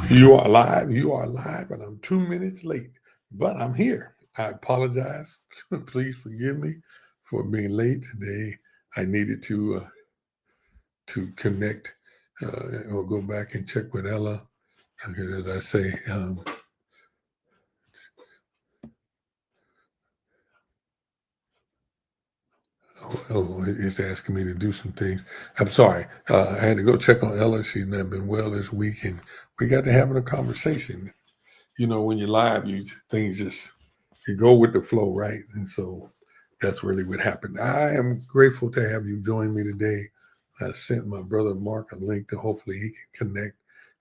You are live. You are live, and I'm 2 minutes late, but I'm here. I apologize. Please forgive me for being late today. I needed to connect or go back and check with Ella. Because as I say, it's asking me to do some things. I'm sorry. I had to go check on Ella. She's not been well this week, and we got to having a conversation. You know, when you're live, things just you go with the flow, right? And so that's really what happened. I am grateful to have you join me today. I sent my brother Mark a link to hopefully he can connect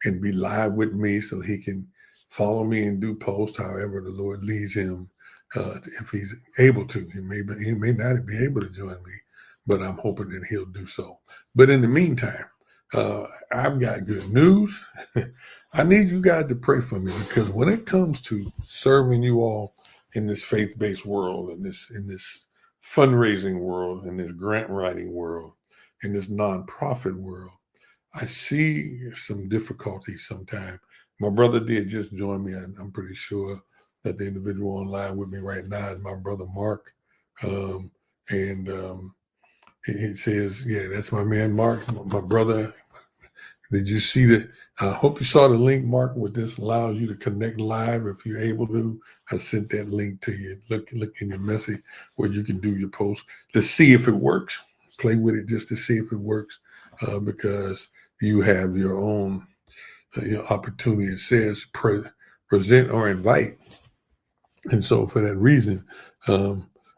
and be live with me so he can follow me and do posts however the Lord leads him. If he's able to, he may not be able to join me, but I'm hoping that he'll do so. But in the meantime, I've got good news. I need you guys to pray for me because when it comes to serving you all in this faith-based world, in this fundraising world, in this grant writing world, in this nonprofit world, I see some difficulties sometimes. My brother did just join me. I'm pretty sure that the individual online with me right now is my brother Mark. Um, and it says, yeah, that's my man Mark, my brother. Did you see that? I hope you saw the link, Mark, what this allows you to connect live if you're able to. I sent that link to you. Look in your message where you can do your post. Let's see if it works. Play with it just to see if it works because you have your own your opportunity. It says present or invite. And so for that reason,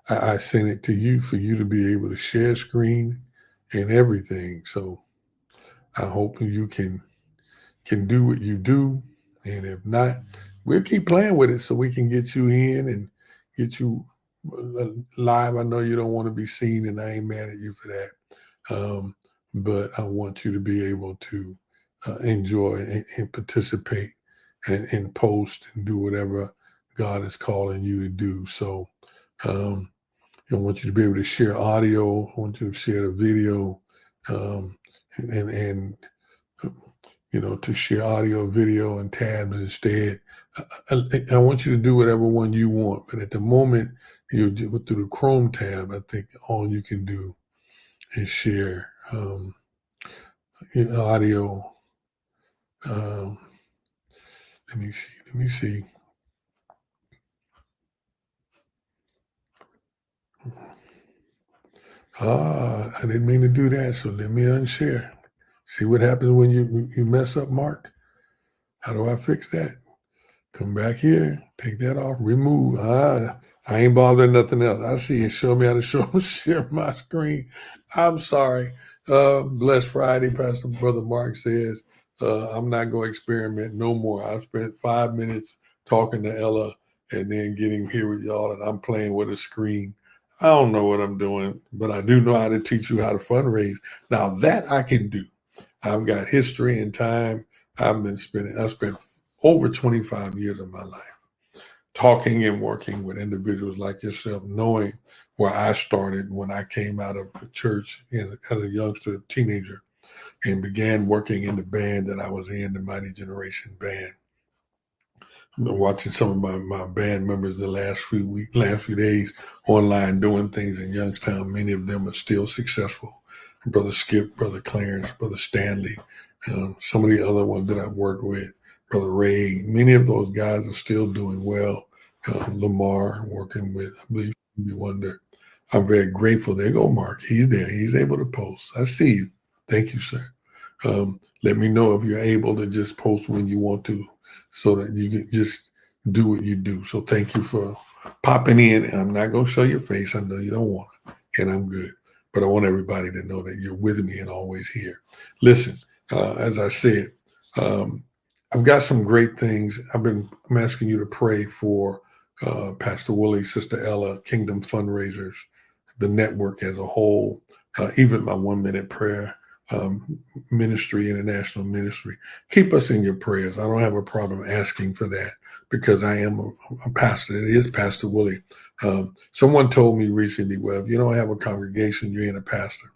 I sent it to you for you to be able to share screen and everything. So I hope you can do what you do. And if not, we'll keep playing with it so we can get you in and get you live. I know you don't want to be seen, and I ain't mad at you for that. But I want you to be able to enjoy and participate and post and do whatever God is calling you to do. So um, I want you to be able to share audio. I want you to share the video um, and to share audio, video, and tabs instead. I want you to do whatever one you want, but at the moment, you through the Chrome tab, I think all you can do is share audio. Um, let me see. Let me see. I didn't mean to do that, so let me unshare. See what happens when you mess up, Mark? How do I fix that? Come back here, take that off, remove. I ain't bothering nothing else. I see it. Show me how to share my screen. I'm sorry. Blessed Friday, Pastor Brother Mark says, I'm not going to experiment no more. I've spent 5 minutes talking to Ella and then getting here with y'all, and I'm playing with a screen. I don't know what I'm doing, but I do know how to teach you how to fundraise. Now that I can do. I've got history and time. I've spent over 25 years of my life talking and working with individuals like yourself, knowing where I started when I came out of the church as a youngster, teenager, and began working in the band that I was in, the Mighty Generation Band. I've been watching some of my band members the last few days online doing things in Youngstown. Many of them are still successful. Brother Skip, Brother Clarence, Brother Stanley, some of the other ones that I've worked with, Brother Ray. Many of those guys are still doing well. Lamar, working with, I believe, Stevie Wonder. I'm very grateful. There you go, Mark. He's there. He's able to post. I see you. Thank you, sir. Let me know if you're able to just post when you want to so that you can just do what you do. So thank you for popping in. I'm not going to show your face. I know you don't want it, and I'm good. But I want everybody to know that you're with me and always here. Listen, as I said, I've got some great things. I'm asking you to pray for Pastor Willie, Sister Ella, Kingdom Fundraisers, the network as a whole, even my 1 minute prayer um, ministry, international ministry. Keep us in your prayers. I don't have a problem asking for that because I am a pastor. It is Pastor Willie. Someone told me recently, well, if you don't have a congregation, you ain't a pastor.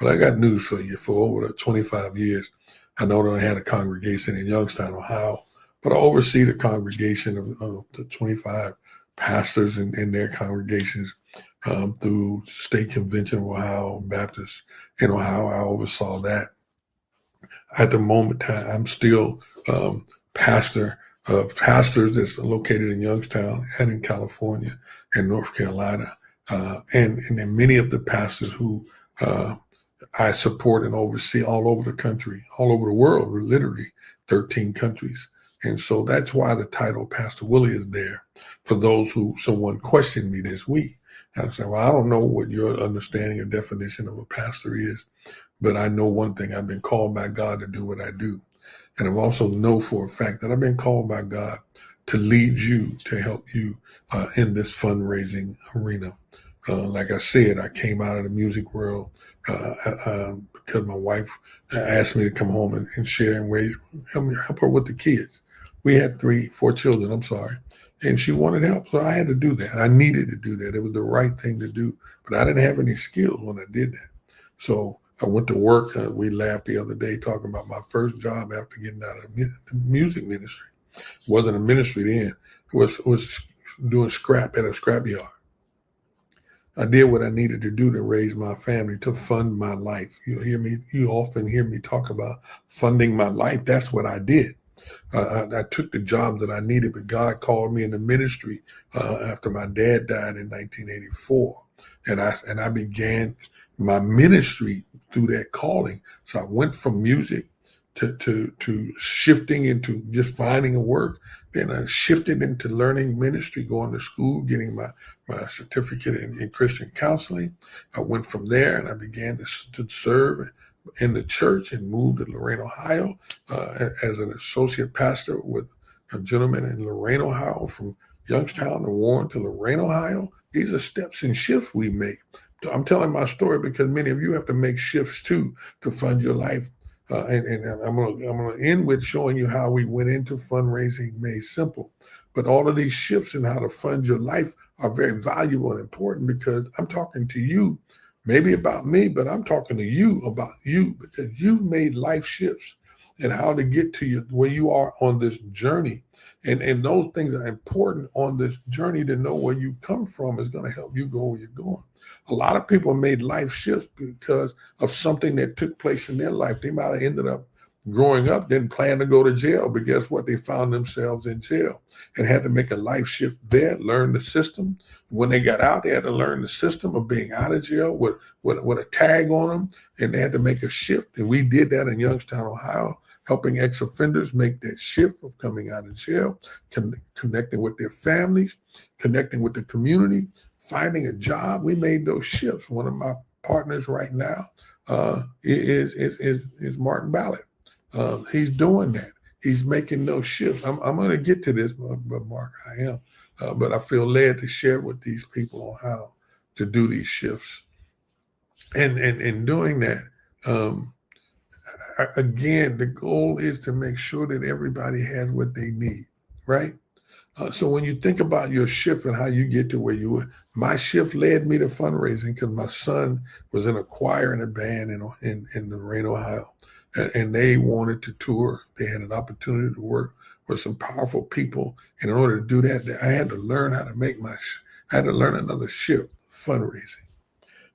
Well, I got news for you. For over 25 years, I know that I had a congregation in Youngstown, Ohio, but I oversee the congregation of the 25 pastors in their congregations through State Convention of Ohio Baptist in Ohio. I oversaw that. At the moment, I'm still pastor of pastors that's located in Youngstown and in California and North Carolina. And then many of the pastors who I support and oversee all over the country, all over the world, literally 13 countries. And so that's why the title Pastor Willie is there for those who someone questioned me this week. I said, well, I don't know what your understanding or definition of a pastor is, but I know one thing. I've been called by God to do what I do. And I also know for a fact that I've been called by God to lead you, to help you in this fundraising arena. Like I said, I came out of the music world because my wife asked me to come home and share and help her with the kids. We had 4 children, I'm sorry. And she wanted help. So I had to do that. I needed to do that. It was the right thing to do. But I didn't have any skills when I did that. So I went to work. We laughed the other day talking about my first job after getting out of the music ministry. It wasn't a ministry then. It was doing scrap at a scrap yard. I did what I needed to do to raise my family, to fund my life. You often hear me talk about funding my life. That's what I did. I took the job that I needed, but God called me in the ministry after my dad died in 1984. And I began my ministry through that calling. So I went from music to shifting into just finding a work. Then I shifted into learning ministry, going to school, getting my certificate in Christian counseling. I went from there and I began to serve in the church and moved to Lorain, Ohio as an associate pastor with a gentleman in Lorain, Ohio, from Youngstown to Warren to Lorain, Ohio. These are steps and shifts we make. I'm telling my story because many of you have to make shifts too to fund your life. And I'm gonna end with showing you how we went into fundraising made simple. But all of these shifts in how to fund your life are very valuable and important because I'm talking to you, maybe about me, but I'm talking to you about you because you've made life shifts and how to get to where you are on this journey. And those things are important on this journey. To know where you come from is going to help you go where you're going. A lot of people made life shifts because of something that took place in their life. They might have ended up growing up, didn't plan to go to jail, but guess what? They found themselves in jail and had to make a life shift there, learn the system. When they got out, they had to learn the system of being out of jail with a tag on them, and they had to make a shift. And we did that in Youngstown, Ohio, helping ex-offenders make that shift of coming out of jail, connecting with their families, connecting with the community, finding a job. We made those shifts. One of my partners right now is Martin Ballard. He's doing that. He's making those shifts. I'm going to get to this, but Mark, I am. But I feel led to share with these people on how to do these shifts. And in doing that, again, the goal is to make sure that everybody has what they need, right? So when you think about your shift and how you get to where you were, my shift led me to fundraising because my son was in a choir and a band in Lorain, Ohio, and they wanted to tour. They had an opportunity to work with some powerful people, and in order to do that, I had to learn how to I had to learn another shift, fundraising.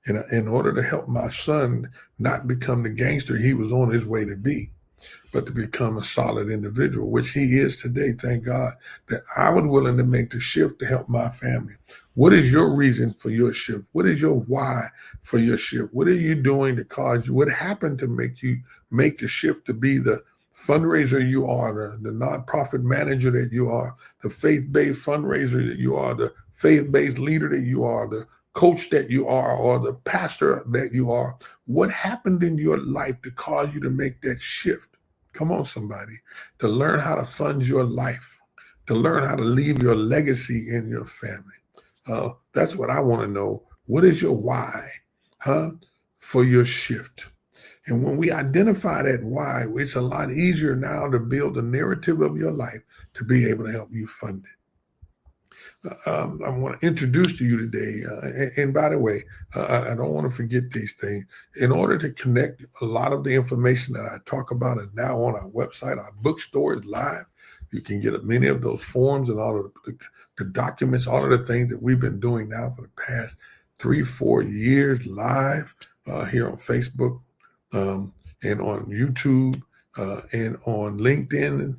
And in order to help my son not become the gangster he was on his way to be, but to become a solid individual, which he is today, thank God, that I was willing to make the shift to help my family. What is your reason for your shift? What is your why for your shift? What are you doing to cause you? What happened to make you make the shift to be the fundraiser you are, the nonprofit manager that you are, the faith-based fundraiser that you are, the faith-based leader that you are, the coach that you are, or the pastor that you are? What happened in your life to cause you to make that shift? Come on, somebody, to learn how to fund your life, to learn how to leave your legacy in your family. That's what I want to know. What is your why, for your shift? And when we identify that why, it's a lot easier now to build a narrative of your life to be able to help you fund it. I want to introduce to you today, and by the way, I don't want to forget these things. In order to connect, a lot of the information that I talk about is now on our website. Our bookstore is live. You can get many of those forms and all of the documents, all of the things that we've been doing now for the past 3, 4 years live here on Facebook and on YouTube and on LinkedIn.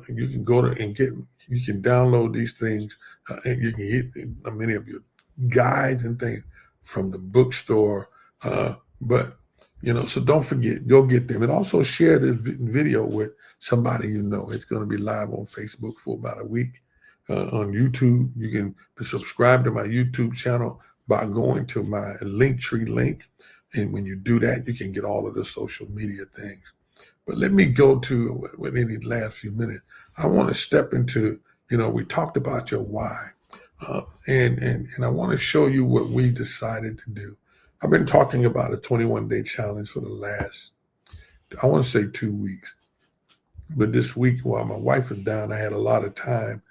You can go to and get, you can download these things and you can get many of your guides and things from the bookstore. But so don't forget, go get them, and also share this video with somebody you know. It's going to be live on Facebook for about a week. On YouTube, you can subscribe to my YouTube channel by going to my Linktree link, and when you do that, you can get all of the social media things. But let me go to, within these last few minutes, I want to step into, we talked about your why, and I want to show you what we decided to do. I've been talking about a 21-day challenge for the last, I want to say 2 weeks. But this week, while my wife was down, I had a lot of time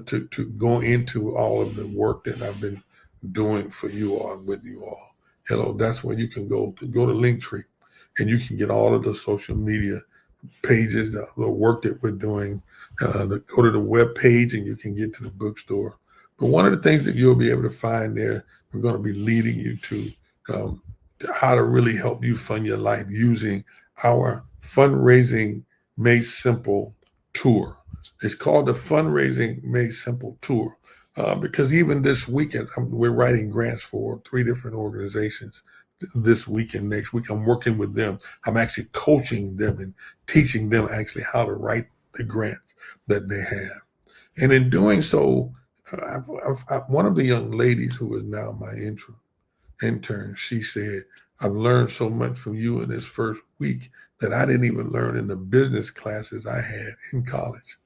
to go into all of the work that I've been doing for you all and with you all. Hello, that's where you can go to Linktree, and you can get all of the social media pages, the work that we're doing. Go to the web page, and you can get to the bookstore. But one of the things that you'll be able to find there, we're going to be leading you to how to really help you fund your life using our fundraising Made Simple tour. It's called the Fundraising Made Simple tour because even this weekend, we're writing grants for 3 different organizations this week and next week. I'm working with them. I'm actually coaching them and teaching them actually how to write the grants that they have. And in doing so, one of the young ladies who is now my intern, she said, I've learned so much from you in this first week that I didn't even learn in the business classes I had in college.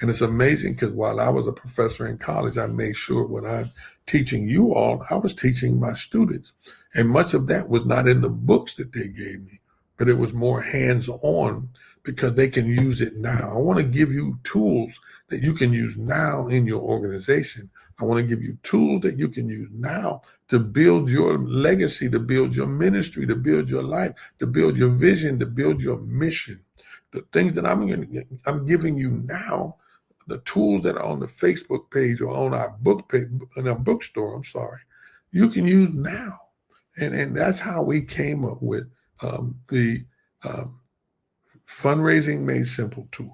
And it's amazing because while I was a professor in college, I made sure when I'm teaching you all, I was teaching my students. And much of that was not in the books that they gave me, but it was more hands-on because they can use it now. I want to give you tools that you can use now in your organization. I want to give you tools that you can use now to build your legacy, to build your ministry, to build your life, to build your vision, to build your mission. The things that I'm giving you now, the tools that are on the Facebook page or on our book page, in our bookstore, you can use now. And that's how we came up with the Fundraising Made Simple tour.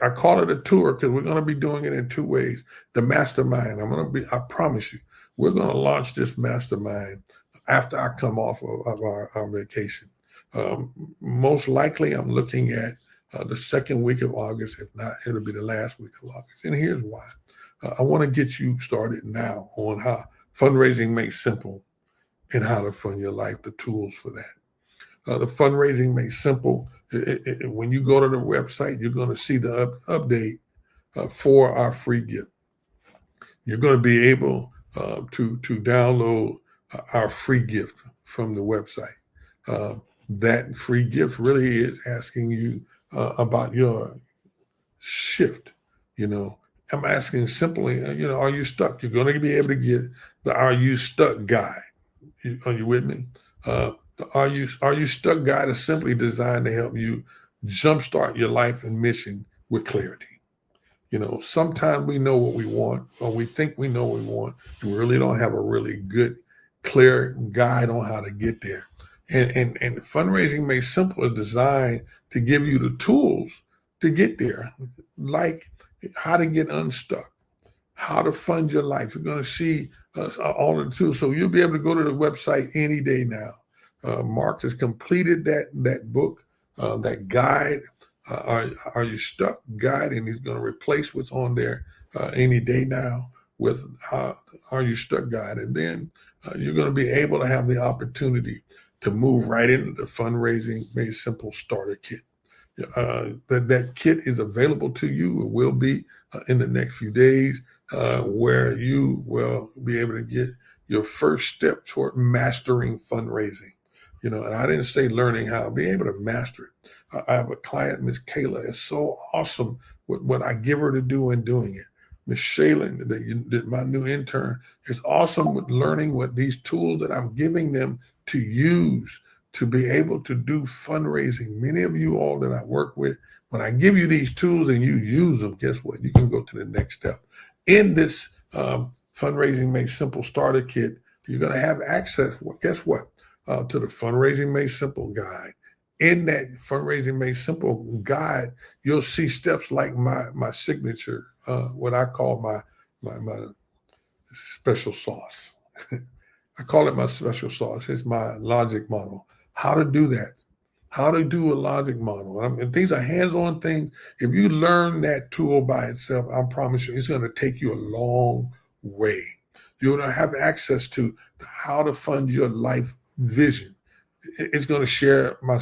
I call it a tour because we're going to be doing it in 2 ways. The mastermind, I promise you, we're going to launch this mastermind after I come off of our vacation. Most likely, I'm looking at the second week of August. If not, it'll be the last week of August. And here's why. I want to get you started now on how fundraising makes simple and how to fund your life, the tools for that. The fundraising made simple. When you go to the website, you're going to see the update for our free gift. You're going to be able to download our free gift from the website. That free gift really is asking you about your shift. I'm asking simply, are you stuck? You're going to be able to get the Are You Stuck guide. Are you with me? The Are You Stuck guide is simply designed to help you jumpstart your life and mission with clarity. Sometimes we know what we want, or we think we know what we want, and we really don't have a really good, clear guide on how to get there. And fundraising made simple is designed to give you the tools to get there, like how to get unstuck, how to fund your life. You're going to see all of the tools. So you'll be able to go to the website any day now. Mark has completed that book, that guide, Are You Stuck guide, and he's going to replace what's on there any day now with Are You Stuck guide. And then you're going to be able to have the opportunity to move right into the Fundraising Made Simple starter kit. That kit is available to you. It will be in the next few days, where you will be able to get your first step toward mastering fundraising. And I didn't say learning how, be able to master it. I have a client, Miss Kayla, is so awesome with what I give her to do and doing it. Miss Shaylin, my new intern, is awesome with learning what these tools that I'm giving them to use to be able to do fundraising. Many of you all that I work with, When I give you these tools and you use them, guess what? You can go to the next step. In this Fundraising Made Simple Starter Kit, you're going to have access, well, guess what? To the Fundraising Made Simple guide. In that Fundraising Made Simple guide, you'll see steps like my signature, what I call my special sauce. I call it my special sauce. It's my logic model. How to do that. How to do a logic model. And these are hands-on things. If you learn that tool by itself, I promise you, it's going to take you a long way. You're going to have access to how to fund your life vision. It's going to share my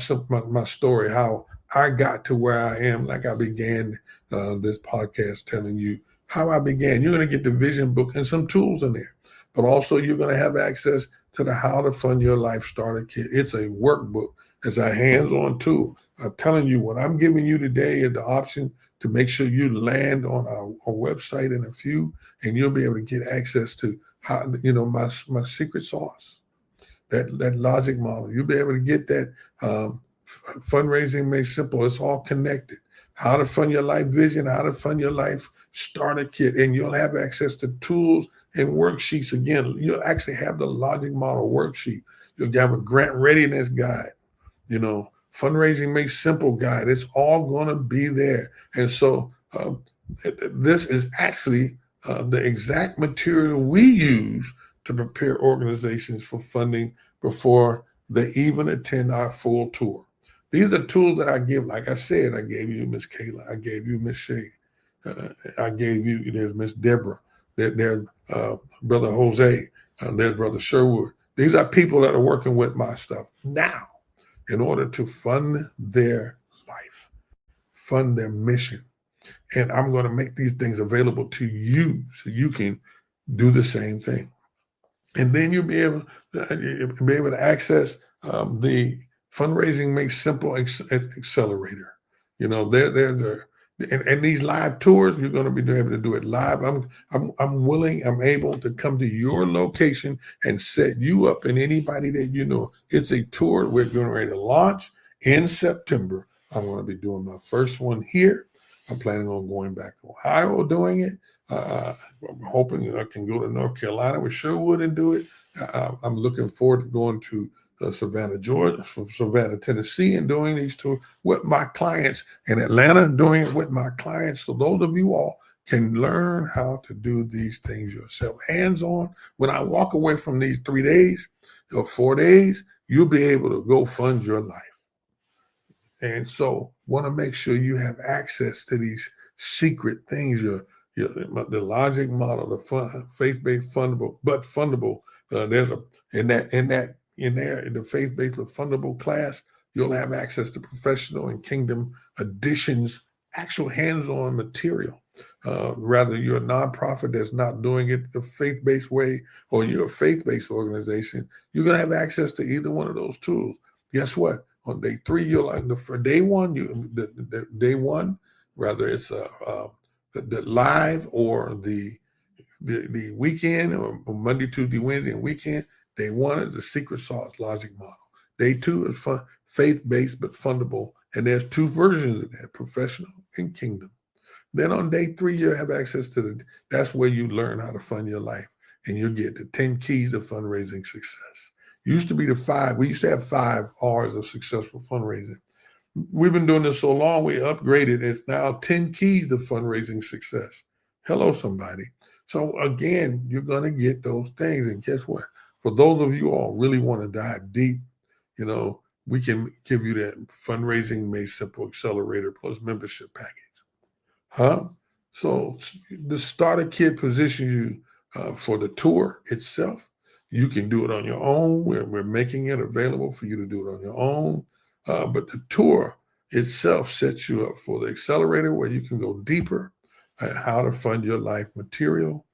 story, how I got to where I am, like I began this podcast telling you how I began. You're going to get the vision book and some tools in there, but also you're going to have access to the How to Fund Your Life Starter Kit. It's a workbook. It's a hands-on tool. I'm telling you, what I'm giving you today is the option to make sure you land on our website in a few, and you'll be able to get access to how, my secret sauce, that logic model. You'll be able to get that Fundraising Made Simple. It's all connected. How to fund your life vision, how to fund your life starter kit, and you'll have access to tools and worksheets. Again, you'll actually have the logic model worksheet. You'll have a grant readiness guide. Fundraising Made Simple guide. It's all going to be there. And so this is actually the exact material we use to prepare organizations for funding before they even attend our full tour. These are tools that I give. Like I said, I gave you Miss Kayla. I gave you Miss Shay. I gave you, there's Miss Deborah. There's Brother Jose. There's Brother Sherwood. These are people that are working with my stuff now in order to fund their life, fund their mission. And I'm going to make these things available to you so you can do the same thing. And then you'll be able to access the Fundraising Made Simple Accelerator. And these live tours, you're going to be able to do it live. I'm willing, I'm able to come to your location and set you up and anybody that you know. It's a tour we're getting ready to launch in September. I'm going to be doing my first one here. I'm planning on going back to Ohio doing it. I'm hoping that I can go to North Carolina with Sherwood and do it. I'm looking forward to going to Savannah, Georgia, Savannah, Tennessee, and doing these tours with my clients in Atlanta, and doing it with my clients. So those of you all can learn how to do these things yourself, hands-on. When I walk away from these 3 days or 4 days, you'll be able to go fund your life. And so want to make sure you have access to these secret things, the logic model, the faith-based fundable, but fundable. There's in the faith-based but fundable class, you'll have access to professional and kingdom editions, actual hands-on material. Rather you're a nonprofit that's not doing it the faith-based way, or you're a faith-based organization, you're going to have access to either one of those tools. Guess what? On day 3, for day 1, the day 1, whether it's the live or the weekend or Monday, Tuesday, Wednesday, and weekend. Day 1 is the secret sauce logic model. Day 2 is faith-based but fundable, and there's 2 versions of that: professional and kingdom. Then on day 3, you'll have access to that's where you learn how to fund your life, and you'll get the 10 keys of fundraising success. Used to be the 5. We used to have 5 R's of successful fundraising. We've been doing this so long, we upgraded. It's now 10 keys to fundraising success. Hello, somebody. So again, you're going to get those things. And guess what? For those of you all really want to dive deep, we can give you that Fundraising Made Simple Accelerator plus membership package. So the starter kit positions you for the tour itself. You can do it on your own. We're making it available for you to do it on your own. But the tour itself sets you up for the accelerator, where you can go deeper at how to fund your life material,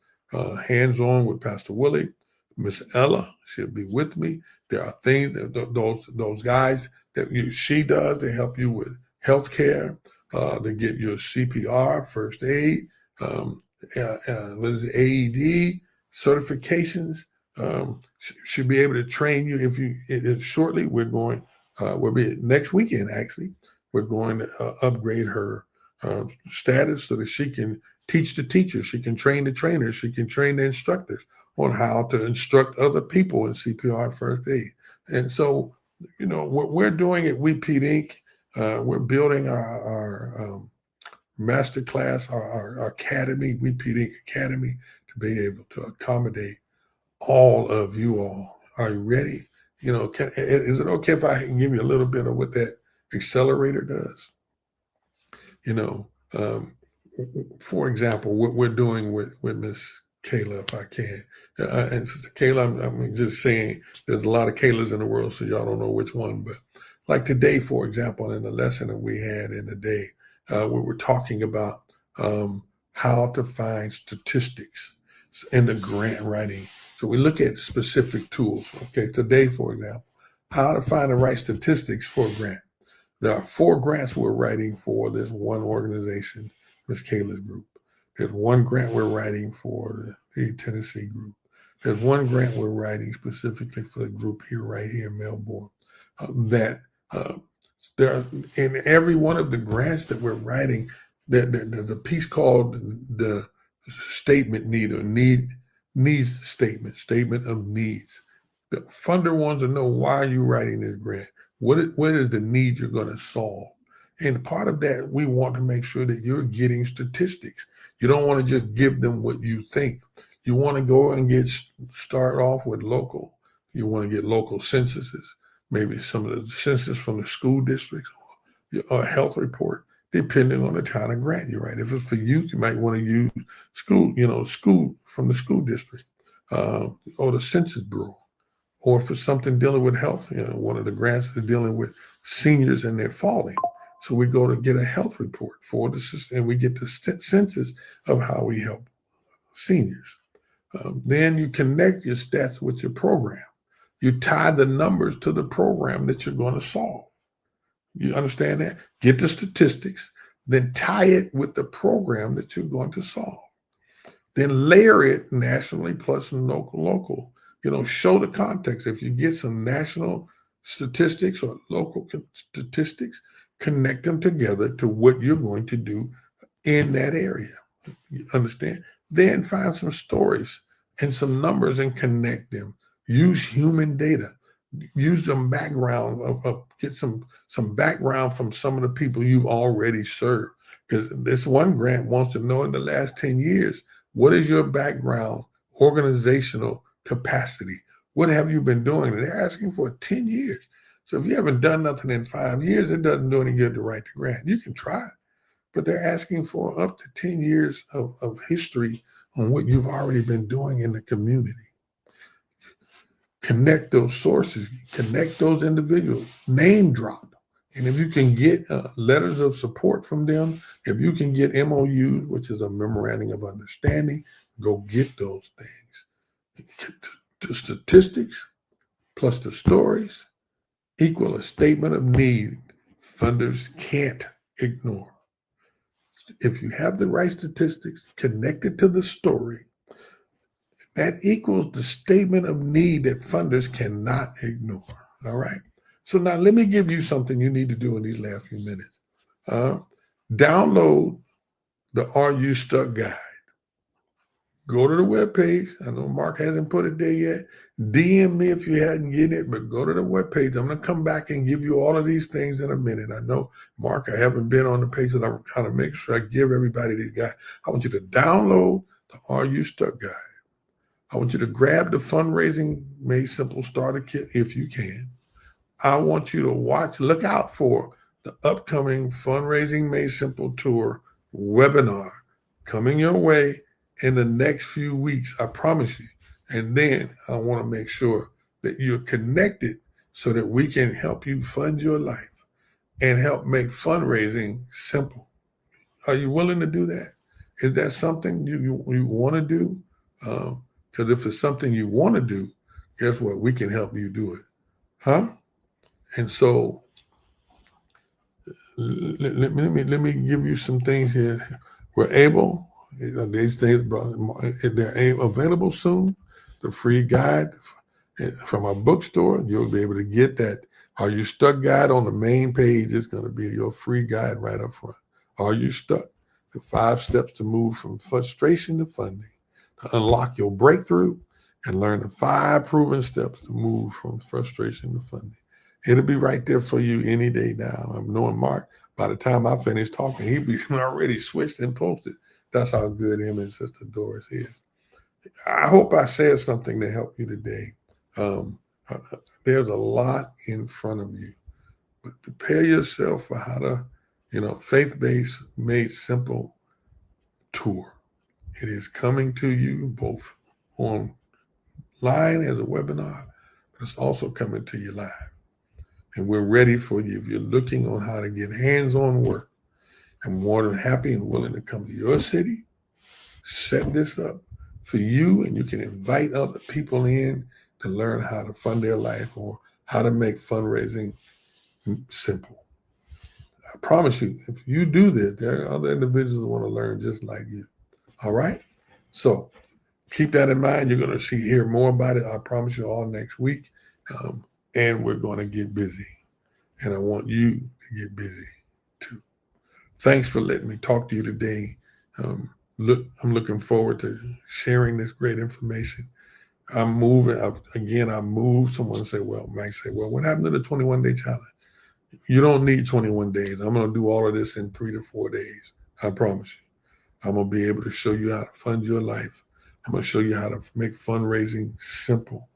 hands-on with Pastor Willie. Miss Ella, she'll be with me. There are things that those guys that she does. They help you with healthcare. They get your CPR, first aid, AED certifications. Should be able to train you shortly. We'll be next weekend, actually. We're going to upgrade her status so that she can teach the teachers, she can train the trainers, she can train the instructors on how to instruct other people in CPR and first aid. And so, what we're doing at We Pete Inc., we're building our master class, our academy, We Pete Inc. Academy, to be able to accommodate all of you all. Are you ready? Is it okay if I can give you a little bit of what that accelerator does? You know, um, for example, what we're doing with Miss Kayla, if I can. And Sister Kayla, I'm just saying there's a lot of Kaylas in the world, so y'all don't know which one. But like today, for example, in the lesson that we had in the day, we were talking about how to find statistics in the grant writing. So we look at specific tools. Okay, today, for example, how to find the right statistics for a grant. There are 4 grants we're writing for this one organization, Miss Kayla's group. There's 1 grant we're writing for the Tennessee group. There's 1 grant we're writing specifically for the group right here in Melbourne. There, in every one of the grants that we're writing, there's a piece called the statement need or needs statement of needs. The funder wants to know, why are you writing this grant? What is the need you're going to solve? And part of that, we want to make sure that you're getting statistics. You don't want to just give them what you think. You want to go and start off with local. You want to get local censuses, maybe some of the census from the school districts, or a health report, depending on the kind of grant you write. If it's for youth, you might want to use school from the school district, or the Census Bureau. Or for something dealing with health, one of the grants is dealing with seniors and they're falling. So we go to get a health report for the system, and we get the census of how we help seniors. Then you connect your stats with your program. You tie the numbers to the program that you're going to solve. You understand that? Get the statistics, then tie it with the program that you're going to solve. Then layer it nationally plus local. Show the context. If you get some national statistics or local statistics, connect them together to what you're going to do in that area. You understand? Then find some stories and some numbers and connect them. Use human data. Use some background, get some background from some of the people you've already served. Because this one grant wants to know, in the last 10 years, what is your background, organizational capacity? What have you been doing? And they're asking for 10 years. So if you haven't done nothing in 5 years, it doesn't do any good to write the grant. You can try, but they're asking for up to 10 years of history on what you've already been doing in the community. Connect those sources, connect those individuals, name drop. And if you can get letters of support from them, if you can get MOUs, which is a memorandum of understanding, go get those things. The statistics plus the stories equal a statement of need funders can't ignore. If you have the right statistics connected to the story, that equals the statement of need that funders cannot ignore. All right. So now let me give you something you need to do in these last few minutes. Download the Are You Stuck guide. Go to the webpage. I know Mark hasn't put it there yet. DM me if you hadn't gotten it, but go to the webpage. I'm going to come back and give you all of these things in a minute. I know, Mark, I haven't been on the page, that I'm trying to make sure I give everybody these guides. I want you to download the Are You Stuck guide. I want you to grab the Fundraising Made Simple Starter Kit if you can. I want you to look out for the upcoming Fundraising Made Simple Tour webinar coming your way in the next few weeks, I promise you. And then I want to make sure that you're connected so that we can help you fund your life and help make fundraising simple. Are you willing to do that? Is that something you want to do? Because if it's something you want to do, guess what? We can help you do it. Huh? And so let me give you some things here. We're able, these things, they're available soon. The free guide from our bookstore, you'll be able to get that Are You Stuck guide on the main page is going to be your free guide right up front. Are You Stuck? The 5 steps to move from frustration to funding, to unlock your breakthrough and learn the 5 proven steps to move from frustration to funding. It'll be right there for you any day now. I'm knowing Mark, by the time I finish talking, he'll be already switched and posted. That's how good him and Sister Doris is. I hope I said something to help you today. Um, there's a lot in front of you, but prepare yourself for how to, faith-based made simple tour. It is coming to you both online as a webinar, but it's also coming to you live. And we're ready for you. If you're looking on how to get hands-on work, I'm more than happy and willing to come to your city, set this up for you, and you can invite other people in to learn how to fund their life or how to make fundraising simple. I promise you, if you do this, there are other individuals who want to learn just like you. All right? So keep that in mind. You're going to hear more about it. I promise you all next week. And we're going to get busy. And I want you to get busy too. Thanks for letting me talk to you today. I'm looking forward to sharing this great information. I'm moving. I moved. Someone said, Mike said, what happened to the 21-day challenge? You don't need 21 days. I'm going to do all of this in 3 to 4 days. I promise you. I'm going to be able to show you how to fund your life. I'm going to show you how to make fundraising simple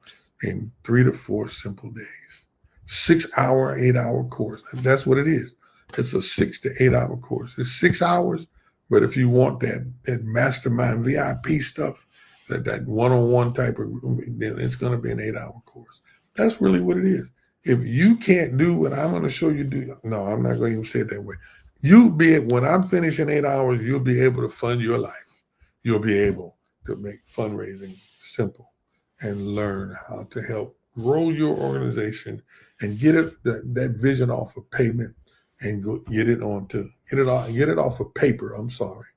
in 3 to 4 simple days. 6-hour, 8-hour course. And that's what it is. It's a 6 to 8 hour course. It's 6 hours, but if you want that mastermind VIP stuff, that one-on-one type of, then it's going to be an 8-hour course. That's really what it is. If you can't do what I'm going to show you do, no, I'm not going to even say it that way. When I'm finishing 8 hours, you'll be able to fund your life. You'll be able to make fundraising simple and learn how to help grow your organization and get that vision off of payment and get it off of paper. I'm sorry.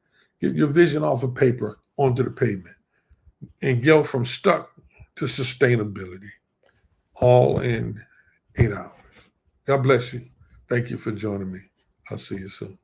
Get your vision off of paper onto the pavement and go from stuck to sustainability, all in 8 hours. God bless you. Thank you for joining me. I'll see you soon.